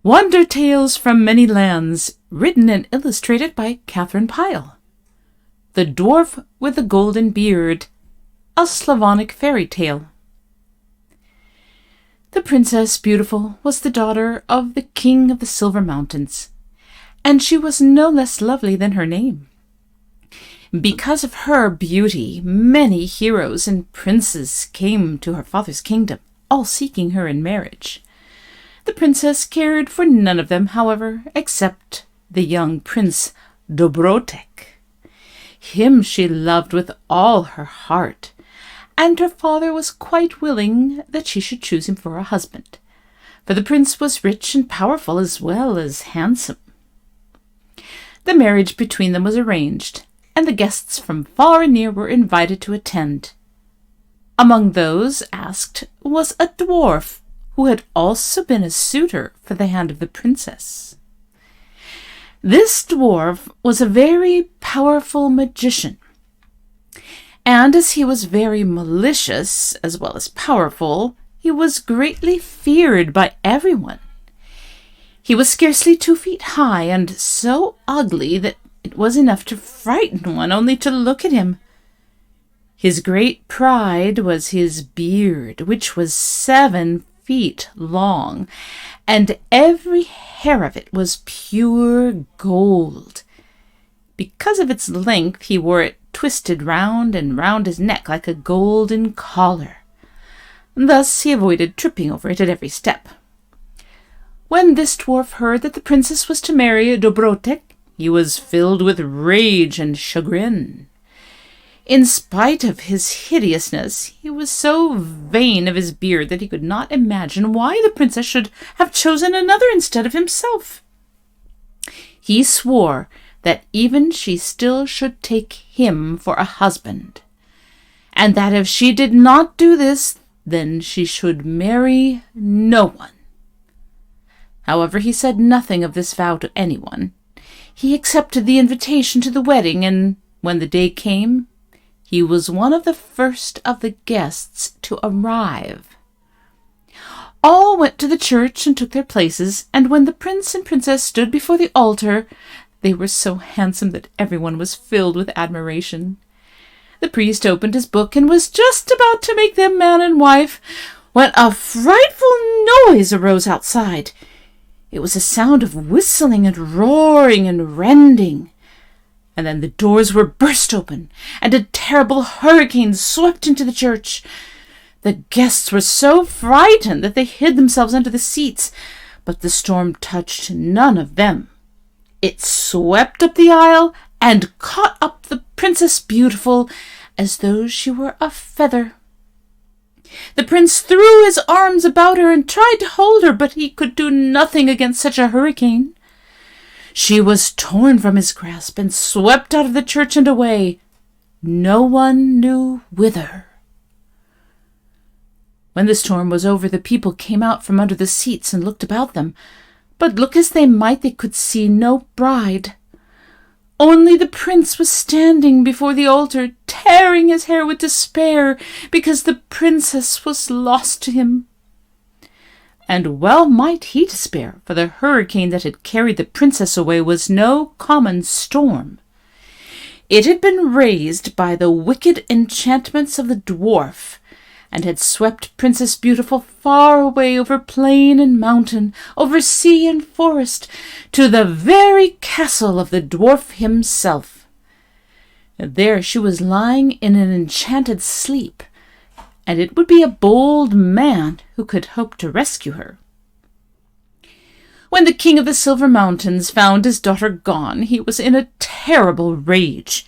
Wonder Tales from Many Lands, written and illustrated by Katharine Pyle. The Dwarf with the Golden Beard, a Slavonic fairy tale. The Princess Beautiful was the daughter of the King of the Silver Mountains, and she was no less lovely than her name. Because of her beauty, many heroes and princes came to her father's kingdom, all seeking her in marriage. The princess cared for none of them, however, except the young prince Dwarf. Him she loved with all her heart, and her father was quite willing that she should choose him for a husband, for the prince was rich and powerful as well as handsome. The marriage between them was arranged, and the guests from far and near were invited to attend. Among those asked was a dwarf, who had also been a suitor for the hand of the princess. This dwarf was a very powerful magician, and as he was very malicious as well as powerful, he was greatly feared by everyone. He was scarcely 2 feet high and so ugly that it was enough to frighten one only to look at him. His great pride was his beard, which was 7 feet long, and every hair of it was pure gold. Because of its length, he wore it twisted round and round his neck like a golden collar. Thus he avoided tripping over it at every step. When this dwarf heard that the princess was to marry Dwarf, he was filled with rage and chagrin. In spite of his hideousness, he was so vain of his beard that he could not imagine why the princess should have chosen another instead of himself. He swore that even she still should take him for a husband, and that if she did not do this, then she should marry no one. However, he said nothing of this vow to anyone. He accepted the invitation to the wedding, and when the day came, he was one of the first of the guests to arrive. All went to the church and took their places, and when the prince and princess stood before the altar, they were so handsome that everyone was filled with admiration. The priest opened his book and was just about to make them man and wife when a frightful noise arose outside. It was a sound of whistling and roaring and rending. And then the doors were burst open, and a terrible hurricane swept into the church. The guests were so frightened that they hid themselves under the seats, but the storm touched none of them. It swept up the aisle and caught up the Princess Beautiful as though she were a feather. The prince threw his arms about her and tried to hold her, but he could do nothing against such a hurricane. She was torn from his grasp and swept out of the church and away, no one knew whither. When the storm was over, the people came out from under the seats and looked about them, but look as they might, they could see no bride. Only the prince was standing before the altar, tearing his hair with despair, because the princess was lost to him. And well might he despair, for the hurricane that had carried the princess away was no common storm. It had been raised by the wicked enchantments of the dwarf, and had swept Princess Beautiful far away over plain and mountain, over sea and forest, to the very castle of the dwarf himself. And there she was lying in an enchanted sleep, and it would be a bold man who could hope to rescue her. When the King of the Silver Mountains found his daughter gone, he was in a terrible rage.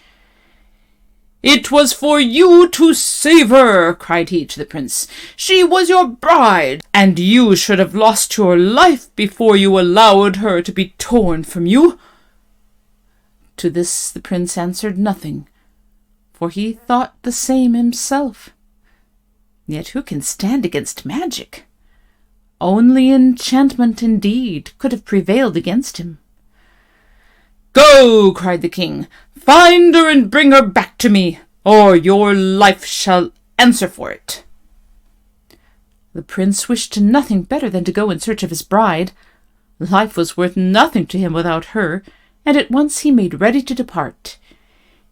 "It was for you to save her," cried he to the prince. "She was your bride, and you should have lost your life before you allowed her to be torn from you." To this the prince answered nothing, for he thought the same himself. Yet who can stand against magic? Only enchantment, indeed, could have prevailed against him. "Go," cried the king, "find her and bring her back to me, or your life shall answer for it." The prince wished nothing better than to go in search of his bride, Life was worth nothing to him without her, and at once he made ready to depart.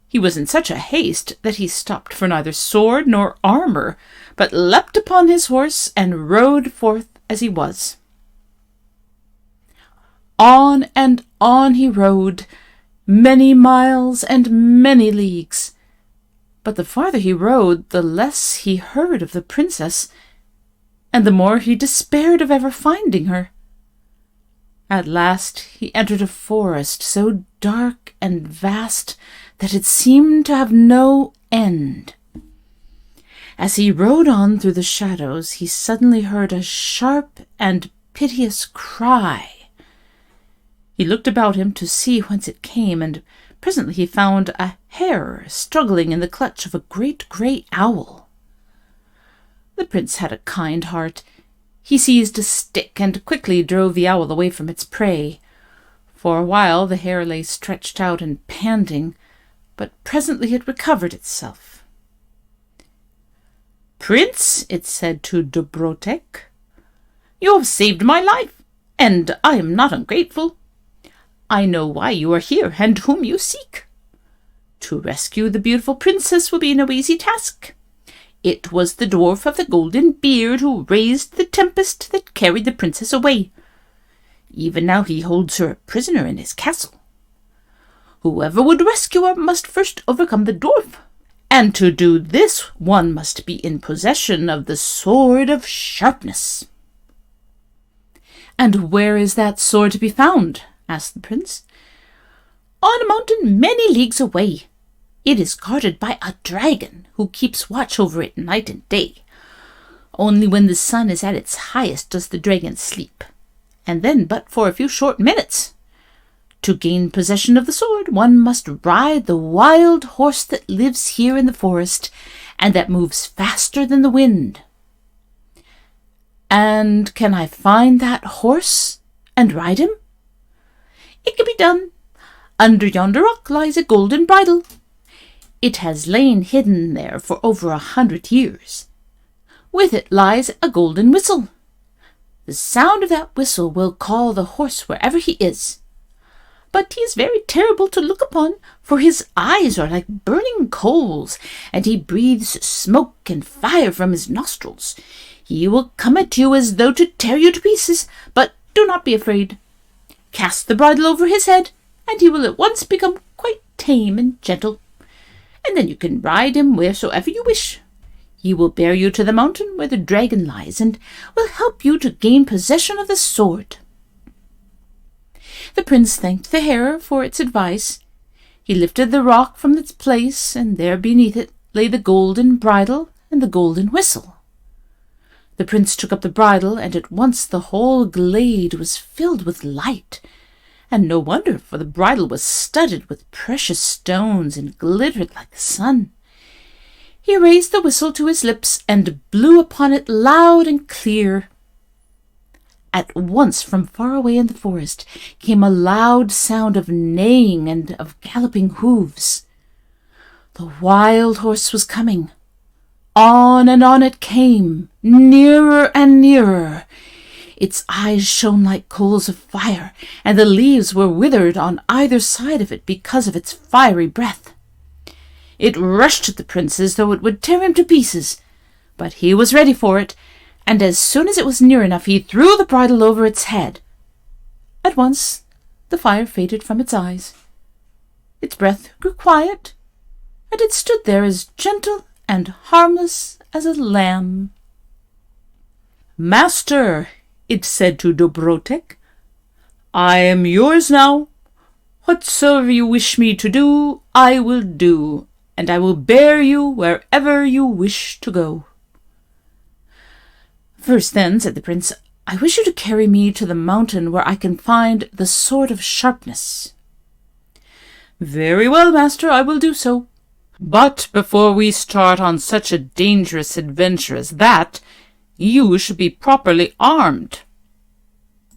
He was in such a haste that he stopped for neither sword nor armour, but leapt upon his horse and rode forth as he was. On and on he rode, many miles and many leagues. But the farther he rode, the less he heard of the princess, and the more he despaired of ever finding her. At last he entered a forest so dark and vast that it seemed to have no end. As he rode on through the shadows, he suddenly heard a sharp and piteous cry. He looked about him to see whence it came, and presently he found a hare struggling in the clutch of a great grey owl. The prince had a kind heart. He seized a stick and quickly drove the owl away from its prey. For a while the hare lay stretched out and panting, but presently it recovered itself. "Prince," it said to Dobrotek, "you have saved my life, and I am not ungrateful. I know why you are here and whom you seek. To rescue the beautiful princess will be no easy task. It was the dwarf of the golden beard who raised the tempest that carried the princess away. Even now he holds her a prisoner in his castle. Whoever would rescue her must first overcome the dwarf, and to do this one must be in possession of the sword of sharpness." "And where is that sword to be found?" asked the prince. "On a mountain many leagues away. It is guarded by a dragon who keeps watch over it night and day. Only when the sun is at its highest does the dragon sleep, and then but for a few short minutes. To gain possession of the sword, one must ride the wild horse that lives here in the forest, and that moves faster than the wind." "And can I find that horse and ride him?" "It can be done. Under yonder rock lies a golden bridle. It has lain hidden there for over 100 years. With it lies a golden whistle. The sound of that whistle will call the horse wherever he is. But he is very terrible to look upon, for his eyes are like burning coals, and he breathes smoke and fire from his nostrils. He will come at you as though to tear you to pieces, but do not be afraid. Cast the bridle over his head, and he will at once become quite tame and gentle, and then you can ride him wheresoever you wish. He will bear you to the mountain where the dragon lies, and will help you to gain possession of the sword." The prince thanked the hare for its advice. He lifted the rock from its place, and there beneath it lay the golden bridle and the golden whistle. The prince took up the bridle, and at once the whole glade was filled with light, and no wonder, for the bridle was studded with precious stones and glittered like the sun. He raised the whistle to his lips and blew upon it loud and clear. At once from far away in the forest came a loud sound of neighing and of galloping hoofs. The wild horse was coming. On and on it came, nearer and nearer. Its eyes shone like coals of fire, and the leaves were withered on either side of it because of its fiery breath. It rushed at the prince as though it would tear him to pieces, but he was ready for it, and as soon as it was near enough he threw the bridle over its head. At once the fire faded from its eyes. Its breath grew quiet, and it stood there as gentle and harmless as a lamb. "Master," it said to Dobrotek, "I am yours now. Whatsoever you wish me to do, I will do, and I will bear you wherever you wish to go." "First then," said the prince, "I wish you to carry me to the mountain where I can find the sword of sharpness." "Very well, master, I will do so. But before we start on such a dangerous adventure as that, you should be properly armed.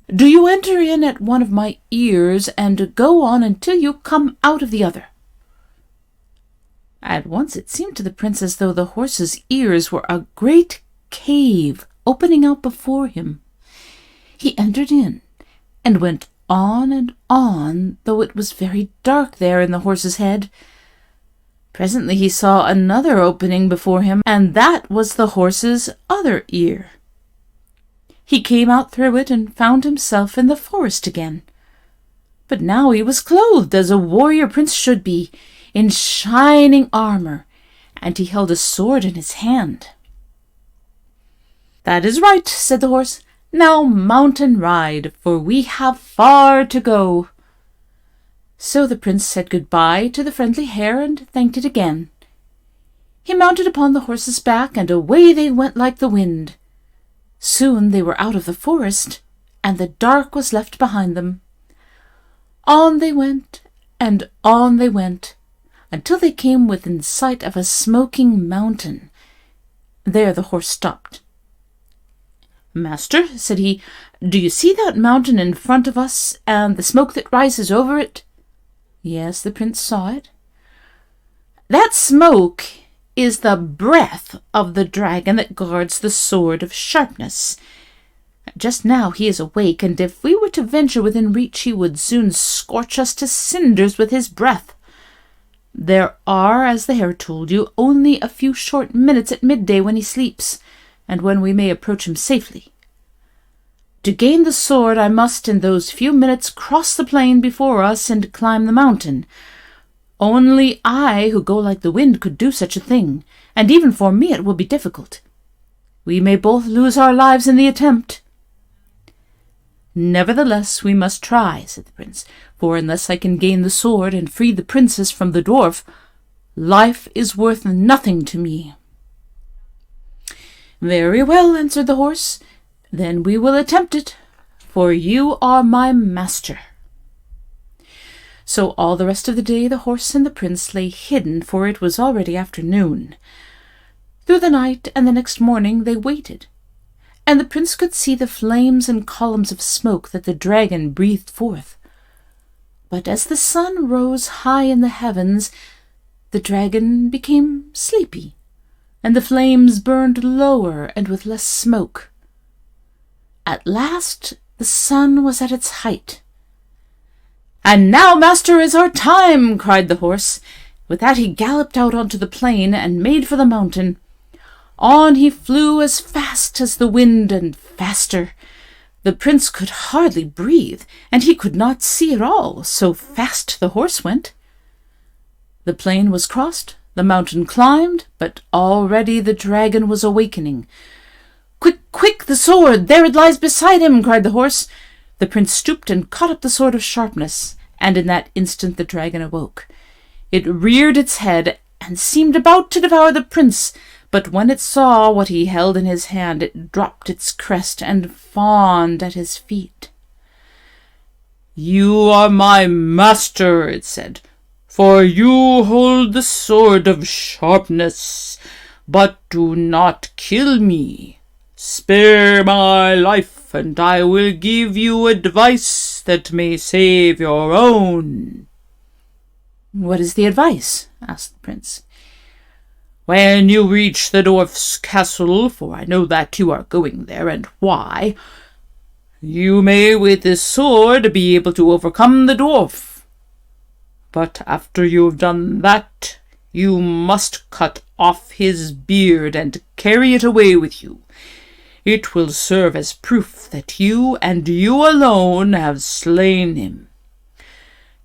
Do you enter in at one of my ears and go on until you come out of the other." At once it seemed to the prince as though the horse's ears were a great cave opening out before him. He entered in, and went on, though it was very dark there in the horse's head. Presently he saw another opening before him, and that was the horse's other ear. He came out through it and found himself in the forest again. But now he was clothed as a warrior prince should be, in shining armor, and he held a sword in his hand. "That is right," said the horse. "Now mount and ride, for we have far to go." So the prince said good-bye to the friendly hare and thanked it again. He mounted upon the horse's back, and away they went like the wind. Soon they were out of the forest, and the dark was left behind them. On they went, and on they went, until they came within sight of a smoking mountain. There the horse stopped. "Master," said he, "do you see that mountain in front of us, and the smoke that rises over it?" Yes, the prince saw it. "That smoke is the breath of the dragon that guards the sword of sharpness. Just now he is awake, and if we were to venture within reach, he would soon scorch us to cinders with his breath. There are, as the hare told you, only a few short minutes at midday when he sleeps, and when we may approach him safely. To gain the sword, I must in those few minutes cross the plain before us and climb the mountain. Only I, who go like the wind, could do such a thing, and even for me it will be difficult. We may both lose our lives in the attempt." "Nevertheless, we must try," said the prince, "for unless I can gain the sword and free the princess from the dwarf, life is worth nothing to me." "Very well," answered the horse. "Then we will attempt it, for you are my master." So all the rest of the day the horse and the prince lay hidden, for it was already afternoon. Through the night and the next morning they waited, and the prince could see the flames and columns of smoke that the dragon breathed forth. But as the sun rose high in the heavens, the dragon became sleepy, and the flames burned lower and with less smoke. At last the sun was at its height. "And now, master, is our time!" cried the horse. With that he galloped out onto the plain and made for the mountain. On he flew as fast as the wind, and faster. The prince could hardly breathe, and he could not see at all, so fast the horse went. The plain was crossed, the mountain climbed, but already the dragon was awakening. "Quick, quick, the sword! There it lies beside him!" cried the horse. The prince stooped and caught up the sword of sharpness, and in that instant the dragon awoke. It reared its head and seemed about to devour the prince, but when it saw what he held in his hand, it dropped its crest and fawned at his feet. "You are my master," it said, "for you hold the sword of sharpness. But do not kill me. Spare my life, and I will give you advice that may save your own." "What is the advice?" asked the prince. "When you reach the dwarf's castle, for I know that you are going there, and why, you may with this sword be able to overcome the dwarf. But after you have done that, you must cut off his beard and carry it away with you. It will serve as proof that you and you alone have slain him.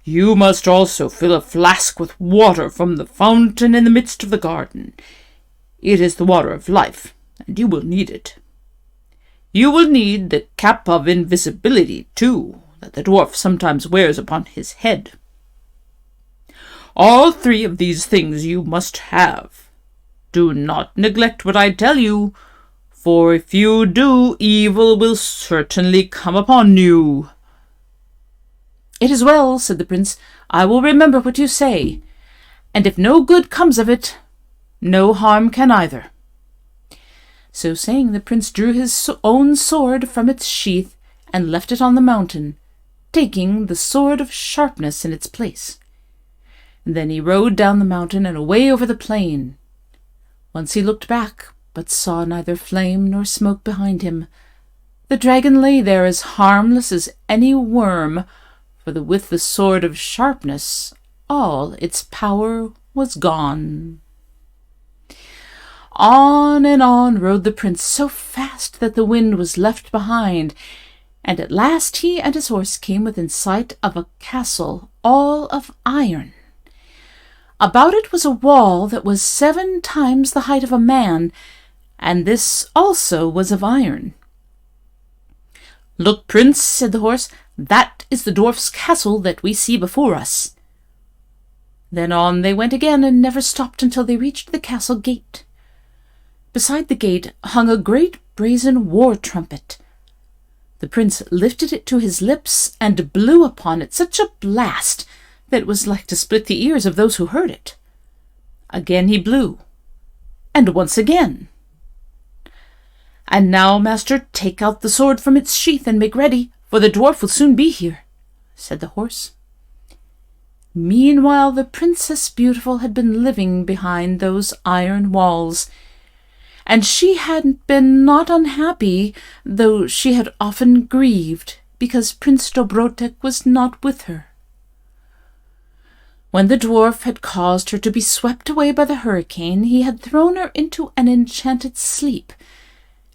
You must also fill a flask with water from the fountain in the midst of the garden. It is the water of life, and you will need it. You will need the cap of invisibility, too, that the dwarf sometimes wears upon his head. All three of these things you must have. Do not neglect what I tell you, for if you do, evil will certainly come upon you." "It is well," said the prince. "I will remember what you say, and if no good comes of it, no harm can either." So saying, the prince drew his own sword from its sheath and left it on the mountain, taking the sword of sharpness in its place. And then he rode down the mountain and away over the plain. Once he looked back, but saw neither flame nor smoke behind him, The dragon lay there as harmless as any worm, for with the sword of sharpness all its power was gone. On and on rode the prince so fast that the wind was left behind, and at last he and his horse came within sight of a castle all of iron. About it was a wall that was 7 times the height of a man, and this also was of iron. "Look, prince," said the horse, "that is the dwarf's castle that we see before us." Then on they went again, and never stopped until they reached the castle gate. Beside the gate hung a great brazen war trumpet. The prince lifted it to his lips and blew upon it such a blast that it was like to split the ears of those who heard it. Again he blew, and once again. "And now, master, take out the sword from its sheath and make ready, for the dwarf will soon be here," said the horse. Meanwhile the Princess Beautiful had been living behind those iron walls, and she had been not unhappy, though she had often grieved, because Prince Dobrotek was not with her. When the dwarf had caused her to be swept away by the hurricane, he had thrown her into an enchanted sleep,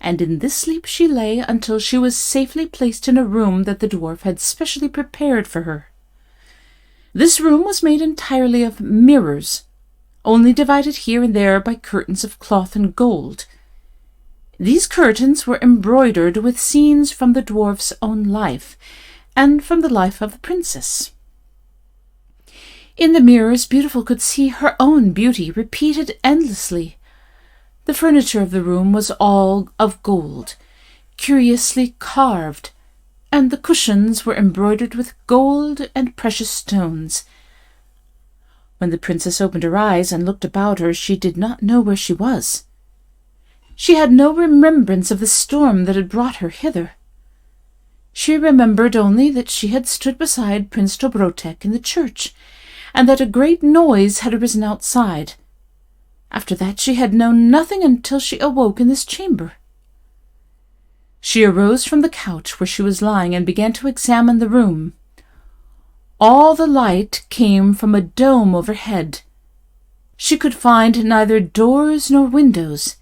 and in this sleep she lay until she was safely placed in a room that the dwarf had specially prepared for her. This room was made entirely of mirrors, only divided here and there by curtains of cloth and gold. These curtains were embroidered with scenes from the dwarf's own life, and from the life of the princess. In the mirrors Beautiful could see her own beauty repeated endlessly. The furniture of the room was all of gold, curiously carved, and the cushions were embroidered with gold and precious stones. When the princess opened her eyes and looked about her, she did not know where she was. She had no remembrance of the storm that had brought her hither. She remembered only that she had stood beside Prince Dobrotek in the church, and that a great noise had arisen outside. After that she had known nothing until she awoke in this chamber. She arose from the couch where she was lying and began to examine the room. All the light came from a dome overhead. She could find neither doors nor windows,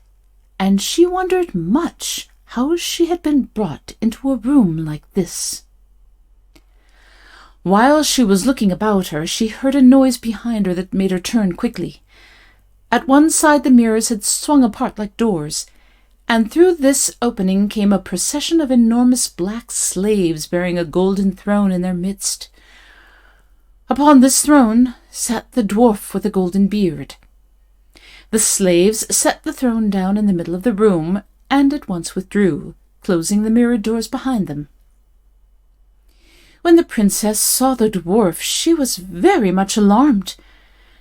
and she wondered much how she had been brought into a room like this. While she was looking about her, she heard a noise behind her that made her turn quickly. At one side the mirrors had swung apart like doors, and through this opening came a procession of enormous black slaves bearing a golden throne in their midst. Upon this throne sat the dwarf with a golden beard. The slaves set the throne down in the middle of the room, and at once withdrew, closing the mirrored doors behind them. When the princess saw the dwarf, she was very much alarmed.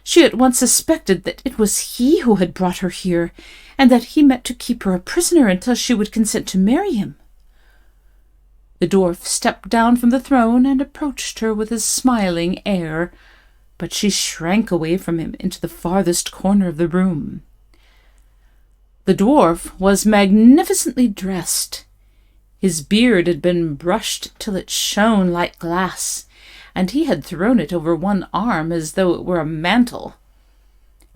She at once suspected that it was he who had brought her here, and that he meant to keep her a prisoner until she would consent to marry him. The dwarf stepped down from the throne and approached her with a smiling air, but she shrank away from him into the farthest corner of the room. The dwarf was magnificently dressed. His beard had been brushed till it shone like glass, and he had thrown it over one arm as though it were a mantle.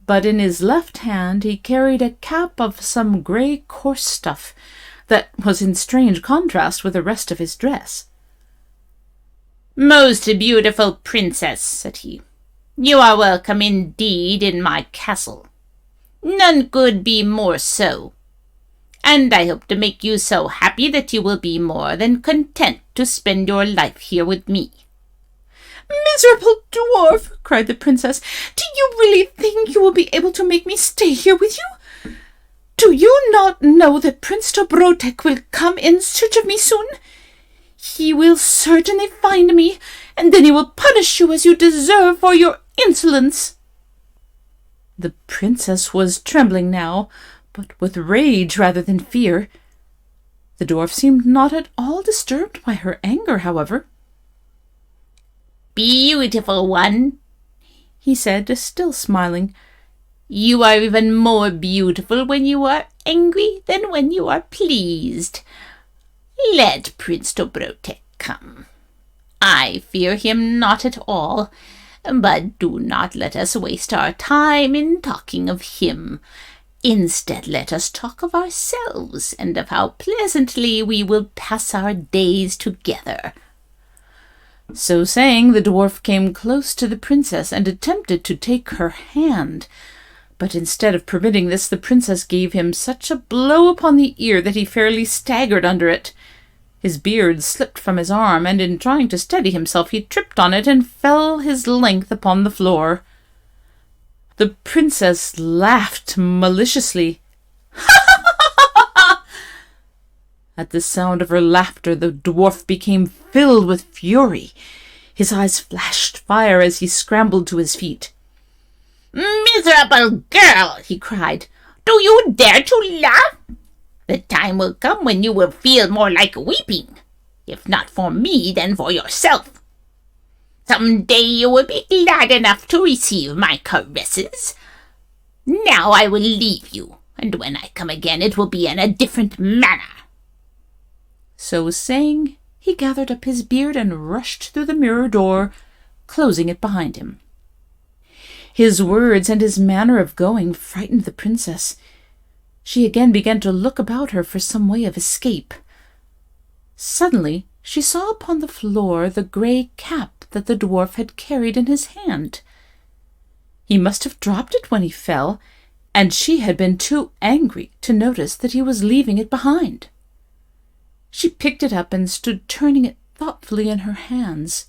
But in his left hand he carried a cap of some grey coarse stuff that was in strange contrast with the rest of his dress. "Most beautiful princess," said he, "you are welcome indeed in my castle. None could be more so. And I hope to make you so happy that you will be more than content to spend your life here with me." "Miserable dwarf!" cried the princess. "Do you really think you will be able to make me stay here with you? Do you not know that Prince Dobrotek will come in search of me soon? He will certainly find me, and then he will punish you as you deserve for your insolence." The princess was trembling now, but with rage rather than fear. The dwarf seemed not at all disturbed by her anger, however. "Beautiful one," he said, still smiling, "you are even more beautiful when you are angry than when you are pleased. Let Prince Dobrotek come. I fear him not at all, but do not let us waste our time in talking of him. Instead, let us talk of ourselves, and of how pleasantly we will pass our days together." So saying, the dwarf came close to the princess and attempted to take her hand. But instead of permitting this, the princess gave him such a blow upon the ear that he fairly staggered under it. His beard slipped from his arm, and in trying to steady himself he tripped on it and fell his length upon the floor. The princess laughed maliciously. At the sound of her laughter, the dwarf became filled with fury. His eyes flashed fire as he scrambled to his feet. "Miserable girl!" he cried. "Do you dare to laugh? The time will come when you will feel more like weeping, if not for me, then for yourself. Some day you will be glad enough to receive my caresses. Now I will leave you, and when I come again it will be in a different manner." So saying, he gathered up his beard and rushed through the mirror door, closing it behind him. His words and his manner of going frightened the princess. She again began to look about her for some way of escape. Suddenly she saw upon the floor the grey cap that the dwarf had carried in his hand. He must have dropped it when he fell, and she had been too angry to notice that he was leaving it behind. She picked it up and stood turning it thoughtfully in her hands.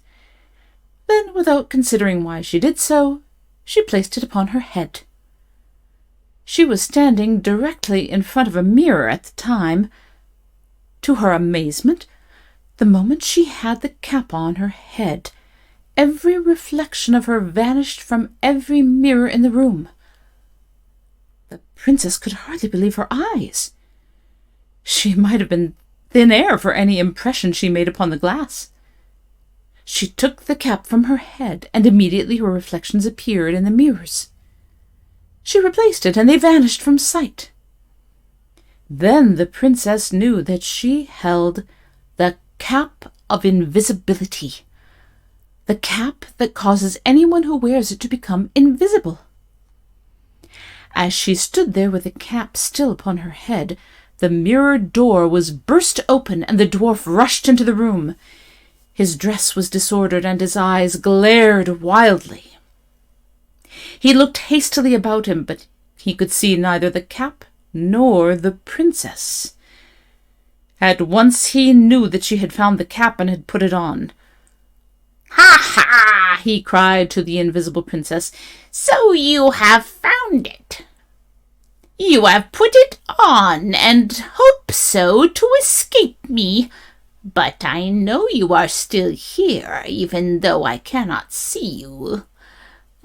Then, without considering why she did so, she placed it upon her head. She was standing directly in front of a mirror at the time. To her amazement, the moment she had the cap on her head, every reflection of her vanished from every mirror in the room. The princess could hardly believe her eyes. She might have been thin air for any impression she made upon the glass. She took the cap from her head, and immediately her reflections appeared in the mirrors. She replaced it, and they vanished from sight. Then the princess knew that she held the cap of invisibility, the cap that causes anyone who wears it to become invisible. As she stood there with the cap still upon her head, the mirror door was burst open, and the dwarf rushed into the room. His dress was disordered, and his eyes glared wildly. He looked hastily about him, but he could see neither the cap nor the princess. At once he knew that she had found the cap and had put it on. "Ha ha!" he cried to the invisible princess. "So you have found it. You have put it on, and hope so to escape me. But I know you are still here, even though I cannot see you.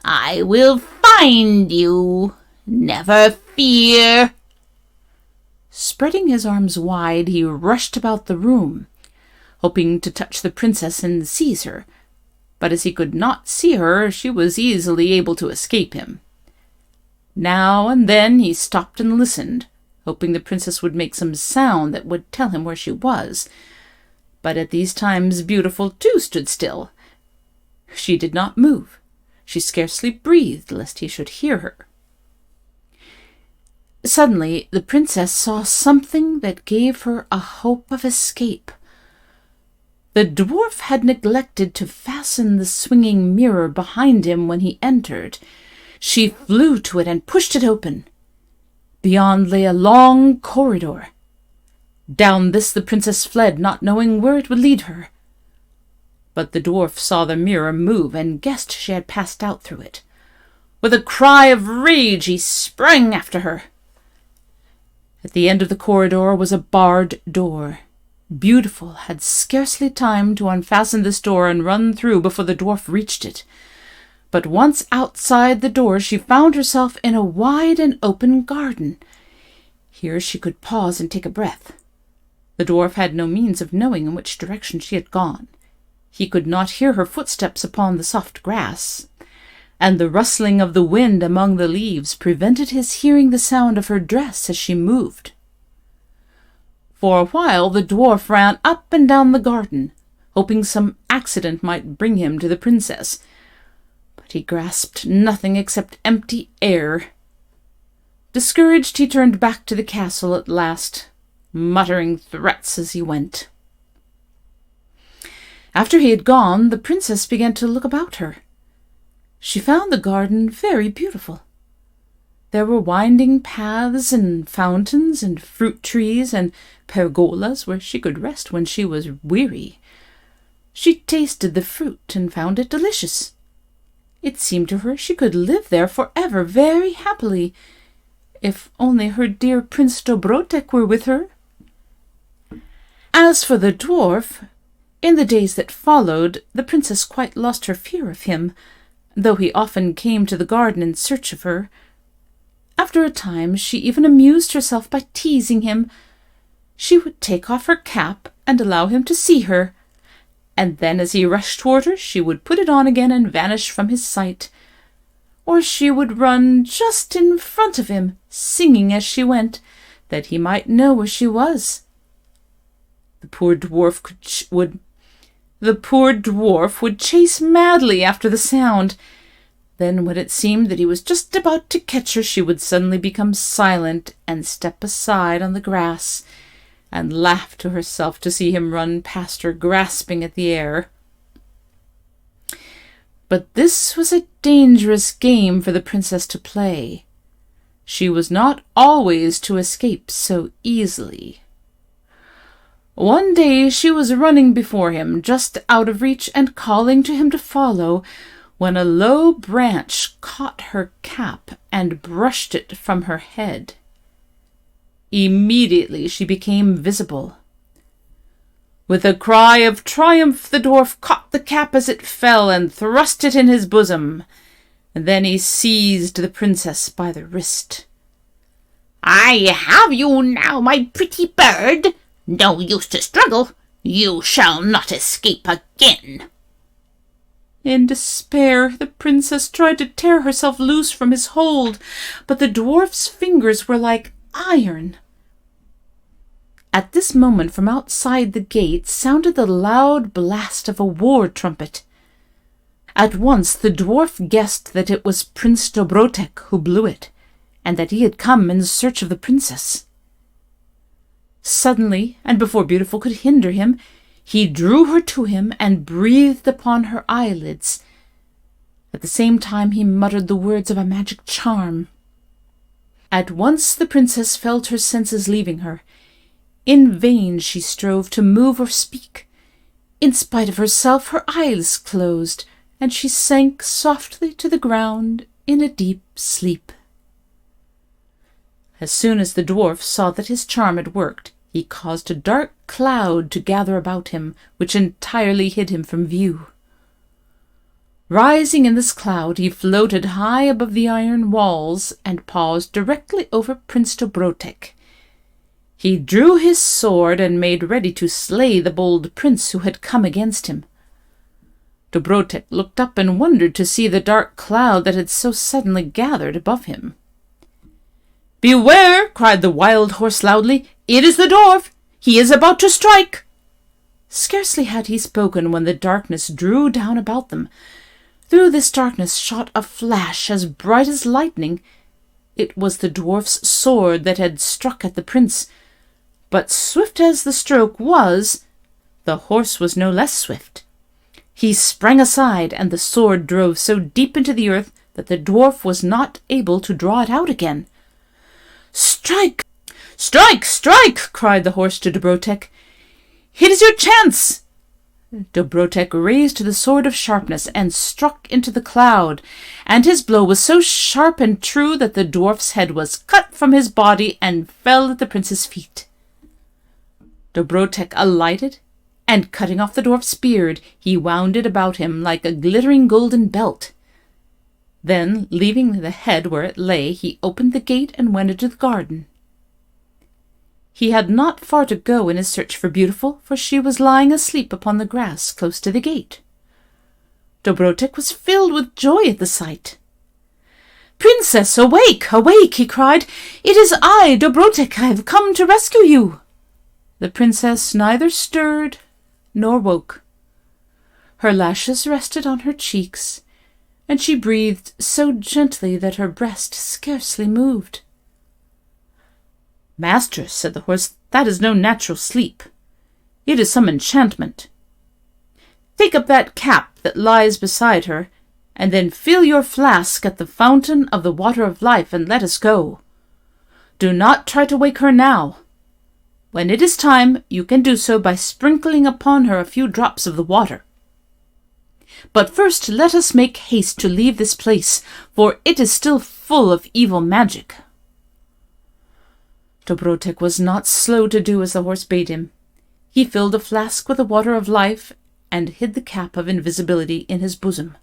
I will find you. Never fear." Spreading his arms wide, he rushed about the room, hoping to touch the princess and seize her. But as he could not see her, she was easily able to escape him. Now and then he stopped and listened, hoping the princess would make some sound that would tell him where she was. But at these times Beautiful too stood still. She did not move. She scarcely breathed, lest he should hear her. Suddenly the princess saw something that gave her a hope of escape. The dwarf had neglected to fasten the swinging mirror behind him when he entered. She flew to it and pushed it open. Beyond lay a long corridor. Down this the princess fled, not knowing where it would lead her. But the dwarf saw the mirror move and guessed she had passed out through it. With a cry of rage he sprang after her. At the end of the corridor was a barred door. Beautiful had scarcely time to unfasten this door and run through before the dwarf reached it. But once outside the door she found herself in a wide and open garden. Here she could pause and take a breath. The dwarf had no means of knowing in which direction she had gone. He could not hear her footsteps upon the soft grass, and the rustling of the wind among the leaves prevented his hearing the sound of her dress as she moved. For a while the dwarf ran up and down the garden, hoping some accident might bring him to the princess, but he grasped nothing except empty air. Discouraged, he turned back to the castle at last, muttering threats as he went. After he had gone, the princess began to look about her. She found the garden very beautiful. There were winding paths and fountains and fruit trees and pergolas where she could rest when she was weary. She tasted the fruit and found it delicious. It seemed to her she could live there forever very happily, if only her dear Prince Dobrotek were with her. As for the dwarf, in the days that followed, the princess quite lost her fear of him, though he often came to the garden in search of her. After a time, she even amused herself by teasing him. She would take off her cap and allow him to see her, and then as he rushed toward her, she would put it on again and vanish from his sight. Or she would run just in front of him, singing as she went, that he might know where she was. The poor dwarf would chase madly after the sound. Then, when it seemed that he was just about to catch her, she would suddenly become silent and step aside on the grass, and laugh to herself to see him run past her, grasping at the air. But this was a dangerous game for the princess to play. She was not always to escape so easily. One day she was running before him, just out of reach, and calling to him to follow, when a low branch caught her cap and brushed it from her head. Immediately she became visible. With a cry of triumph, the dwarf caught the cap as it fell and thrust it in his bosom. And then he seized the princess by the wrist. "I have you now, my pretty bird. No use to struggle. You shall not escape again." In despair, the princess tried to tear herself loose from his hold, but the dwarf's fingers were like iron. At this moment, from outside the gate, sounded the loud blast of a war trumpet. At once the dwarf guessed that it was Prince Dobrotek who blew it, and that he had come in search of the princess. Suddenly, and before Beautiful could hinder him, he drew her to him and breathed upon her eyelids. At the same time he muttered the words of a magic charm. At once the princess felt her senses leaving her. In vain she strove to move or speak. In spite of herself, her eyes closed, and she sank softly to the ground in a deep sleep. As soon as the dwarf saw that his charm had worked, he caused a dark cloud to gather about him, which entirely hid him from view. Rising in this cloud, he floated high above the iron walls and paused directly over Prince Dobrotek. He drew his sword and made ready to slay the bold prince who had come against him. Dobrotek looked up and wondered to see the dark cloud that had so suddenly gathered above him. "Beware!" cried the wild horse loudly. "It is the dwarf! He is about to strike!" Scarcely had he spoken when the darkness drew down about them. Through this darkness shot a flash as bright as lightning. It was the dwarf's sword that had struck at the prince. But swift as the stroke was, the horse was no less swift. He sprang aside, and the sword drove so deep into the earth that the dwarf was not able to draw it out again. "Strike! Strike! Strike!" cried the horse to Dobrotek. "It is your chance!" Dobrotek raised the sword of sharpness and struck into the cloud, and his blow was so sharp and true that the dwarf's head was cut from his body and fell at the prince's feet. Dobrotek alighted, and cutting off the dwarf's beard, he wound it about him like a glittering golden belt. Then, leaving the head where it lay, he opened the gate and went into the garden. He had not far to go in his search for Beautiful, for she was lying asleep upon the grass close to the gate. Dobrotek was filled with joy at the sight. "Princess, awake, awake!" he cried. "It is I, Dobrotek. I have come to rescue you." The princess neither stirred nor woke. Her lashes rested on her cheeks, and she breathed so gently that her breast scarcely moved. "Master," said the horse, "that is no natural sleep. It is some enchantment. Take up that cap that lies beside her, and then fill your flask at the fountain of the water of life, and let us go. Do not try to wake her now. When it is time, you can do so by sprinkling upon her a few drops of the water. But first let us make haste to leave this place, for it is still full of evil magic." Dobrotek was not slow to do as the horse bade him. He filled a flask with the water of life and hid the cap of invisibility in his bosom.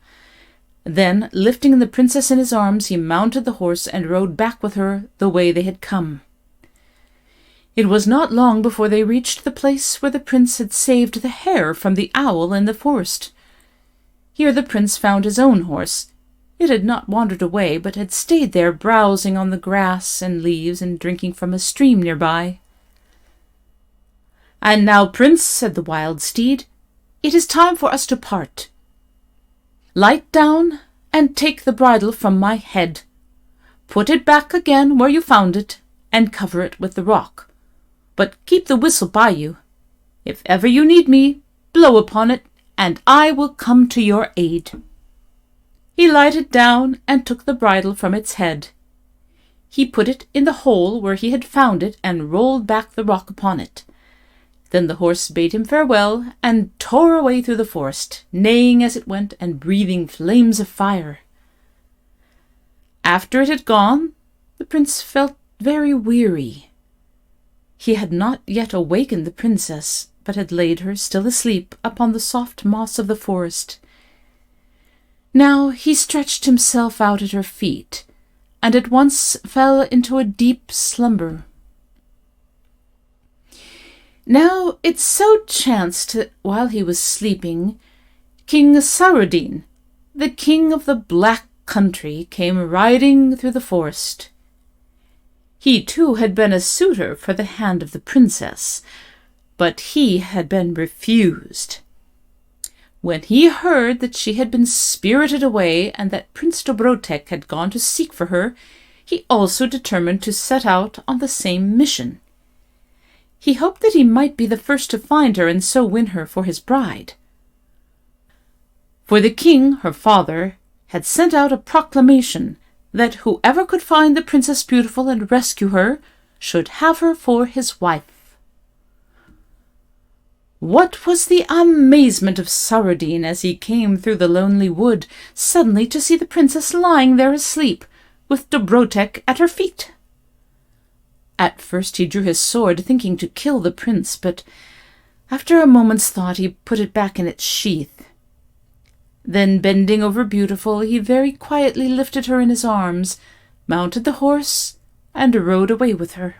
Then, lifting the princess in his arms, he mounted the horse and rode back with her the way they had come. It was not long before they reached the place where the prince had saved the hare from the owl in the forest. Here the prince found his own horse. It had not wandered away, but had stayed there, browsing on the grass and leaves and drinking from a stream nearby. "And now, prince," said the wild steed, "it is time for us to part. Light down and take the bridle from my head. Put it back again where you found it, and cover it with the rock. But keep the whistle by you. If ever you need me, blow upon it, and I will come to your aid." He lighted down and took the bridle from its head. He put it in the hole where he had found it and rolled back the rock upon it. Then the horse bade him farewell and tore away through the forest, neighing as it went and breathing flames of fire. After it had gone, the prince felt very weary. He had not yet awakened the princess, but had laid her, still asleep, upon the soft moss of the forest. Now he stretched himself out at her feet, and at once fell into a deep slumber. Now it so chanced that while he was sleeping, King Saradin, the king of the Black Country, came riding through the forest. He too had been a suitor for the hand of the princess, but he had been refused. When he heard that she had been spirited away and that Prince Dobrotek had gone to seek for her, he also determined to set out on the same mission. He hoped that he might be the first to find her and so win her for his bride. For the king, her father, had sent out a proclamation that whoever could find the Princess Beautiful and rescue her should have her for his wife. What was the amazement of Saradin as he came through the lonely wood, suddenly to see the princess lying there asleep, with Dobrotek at her feet! At first he drew his sword, thinking to kill the prince, but after a moment's thought he put it back in its sheath. Then, bending over Beautiful, he very quietly lifted her in his arms, mounted the horse, and rode away with her.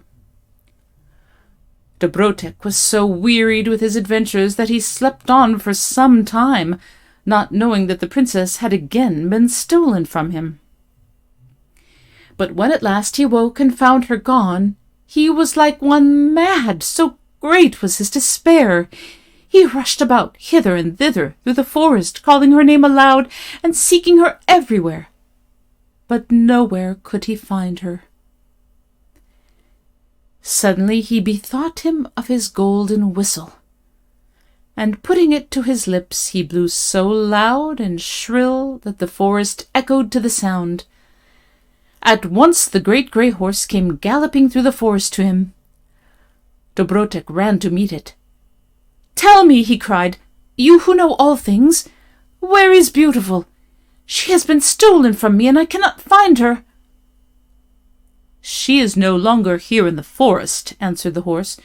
Dobrotek was so wearied with his adventures that he slept on for some time, not knowing that the princess had again been stolen from him. But when at last he woke and found her gone, he was like one mad, so great was his despair. He rushed about hither and thither through the forest, calling her name aloud and seeking her everywhere. But nowhere could he find her. Suddenly he bethought him of his golden whistle, and putting it to his lips he blew so loud and shrill that the forest echoed to the sound. At once the great grey horse came galloping through the forest to him. Dobrotek ran to meet it. "Tell me," he cried, "you who know all things, where is Beautiful? She has been stolen from me, and I cannot find her." "She is no longer here in the forest," answered the horse.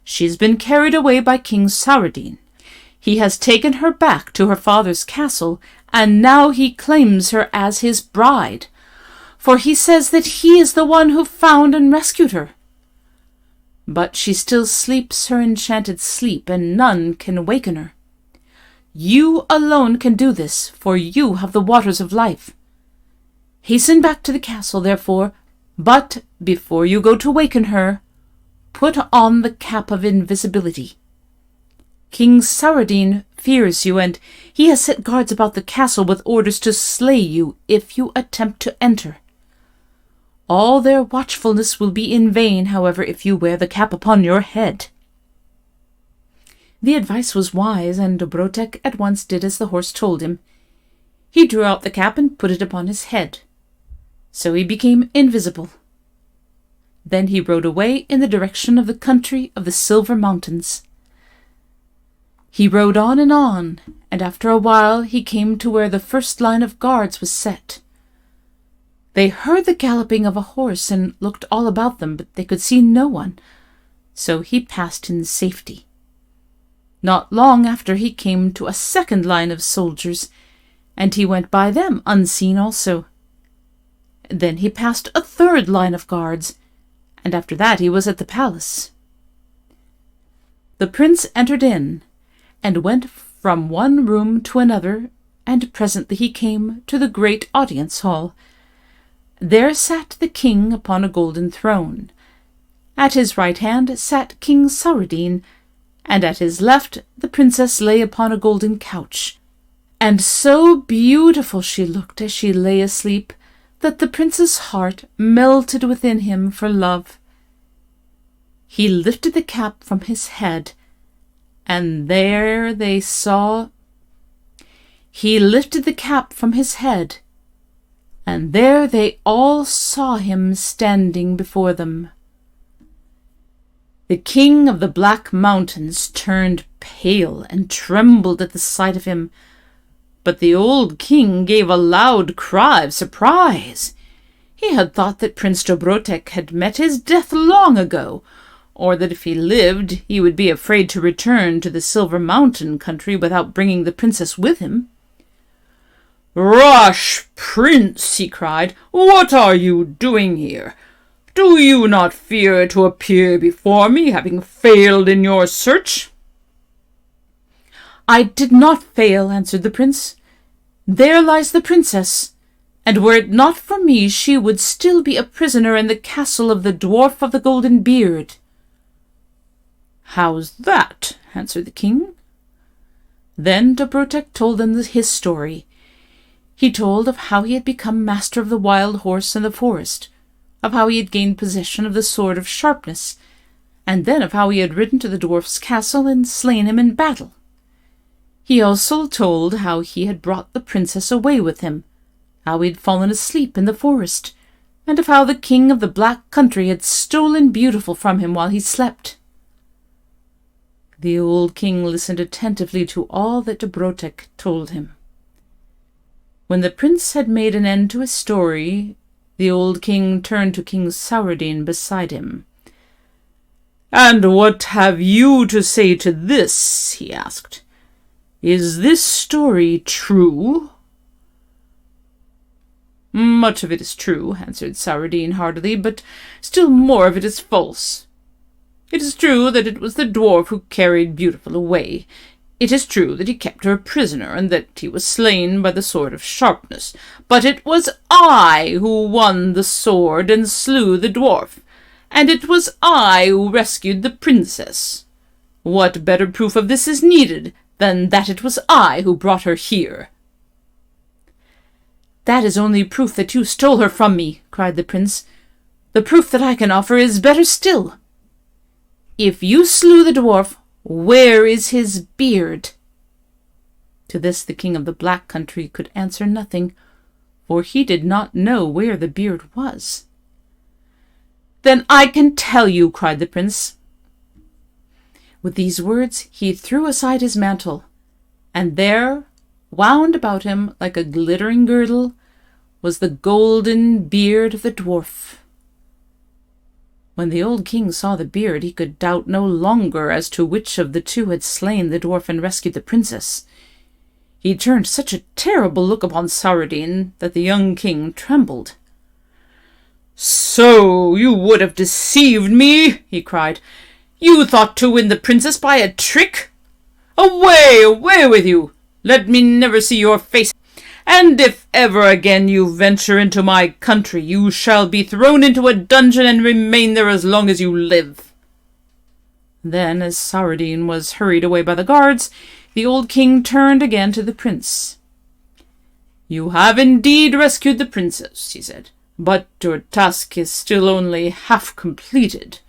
"She has been carried away by King Saradin. He has taken her back to her father's castle, and now he claims her as his bride, for he says that he is the one who found and rescued her. But she still sleeps her enchanted sleep, and none can waken her. You alone can do this, for you have the waters of life. Hasten back to the castle, therefore, but before you go to waken her, put on the cap of invisibility. King Saradine fears you, and he has set guards about the castle with orders to slay you if you attempt to enter. All their watchfulness will be in vain, however, if you wear the cap upon your head." The advice was wise, and Dobrotek at once did as the horse told him. He drew out the cap and put it upon his head. So he became invisible. Then he rode away in the direction of the country of the Silver Mountains. He rode on, and after a while he came to where the first line of guards was set. They heard the galloping of a horse and looked all about them, but they could see no one, so he passed in safety. Not long after he came to a second line of soldiers, and he went by them unseen also. Then he passed a third line of guards, and after that he was at the palace. The prince entered in, and went from one room to another, and presently he came to the great audience hall. There sat the king upon a golden throne. At his right hand sat King Saradine, and at his left the princess lay upon a golden couch. And so beautiful she looked as she lay asleep, that the prince's heart melted within him for love. He lifted the cap from his head, and there they saw... He lifted the cap from his head, and there they all saw him standing before them. The king of the Black Mountains turned pale and trembled at the sight of him, but the old king gave a loud cry of surprise. He had thought that Prince Dobrotek had met his death long ago, or that if he lived he would be afraid to return to the Silver Mountain country without bringing the princess with him. "Rash prince," he cried, "what are you doing here? Do you not fear to appear before me, having failed in your search?" "I did not fail," answered the prince. "There lies the princess, and were it not for me she would still be a prisoner in the castle of the Dwarf of the Golden Beard." "How's that?" answered the king. Then Dobrotek told them his story. He told of how he had become master of the wild horse in the forest, of how he had gained possession of the sword of sharpness, and then of how he had ridden to the dwarf's castle and slain him in battle. He also told how he had brought the princess away with him, how he had fallen asleep in the forest, and of how the king of the Black Country had stolen Beautiful from him while he slept. The old king listened attentively to all that Dobrotek told him. When the prince had made an end to his story, the old king turned to King Saradine beside him. "And what have you to say to this?" he asked. "Is this story true?" "Much of it is true," answered Saradine heartily, "but still more of it is false. It is true that it was the dwarf who carried Beautiful away. It is true that he kept her a prisoner, and that he was slain by the sword of sharpness. But it was I who won the sword and slew the dwarf, and it was I who rescued the princess. What better proof of this is needed than that it was I who brought her here?" "That is only proof that you stole her from me," cried the prince. "The proof that I can offer is better still. If you slew the dwarf, where is his beard?" To this the king of the Black Country could answer nothing, for he did not know where the beard was. "Then I can tell you," cried the prince. With these words he threw aside his mantle, and there, wound about him like a glittering girdle, was the golden beard of the dwarf. When the old king saw the beard, he could doubt no longer as to which of the two had slain the dwarf and rescued the princess. He turned such a terrible look upon Saradine that the young king trembled. "So you would have deceived me," he cried. "You thought to win the princess by a trick? Away, away with you! Let me never see your face, and if ever again you venture into my country, you shall be thrown into a dungeon and remain there as long as you live." Then, as Saradine was hurried away by the guards, the old king turned again to the prince. "You have indeed rescued the princess," he said, "but your task is still only half completed.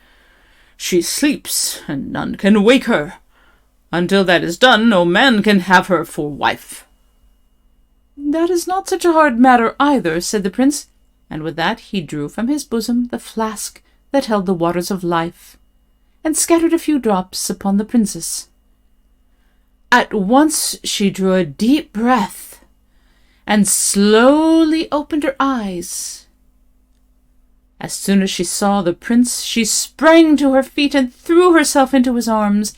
She sleeps, and none can wake her. Until that is done, no man can have her for wife." "That is not such a hard matter either," said the prince, and with that he drew from his bosom the flask that held the waters of life, and scattered a few drops upon the princess. At once she drew a deep breath, and slowly opened her eyes. As soon as she saw the prince, she sprang to her feet and threw herself into his arms.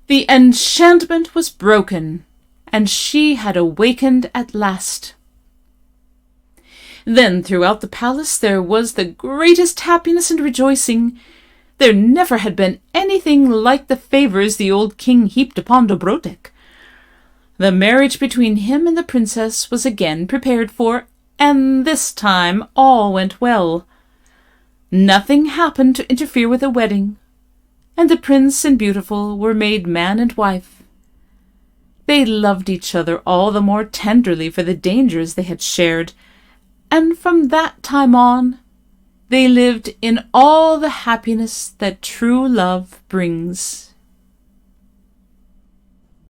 The enchantment was broken, and she had awakened at last. Then throughout the palace there was the greatest happiness and rejoicing. There never had been anything like the favours the old king heaped upon Dobrotek. The marriage between him and the princess was again prepared for, and this time all went well. Nothing happened to interfere with the wedding, and the prince and Beautiful were made man and wife. They loved each other all the more tenderly for the dangers they had shared, and from that time on they lived in all the happiness that true love brings.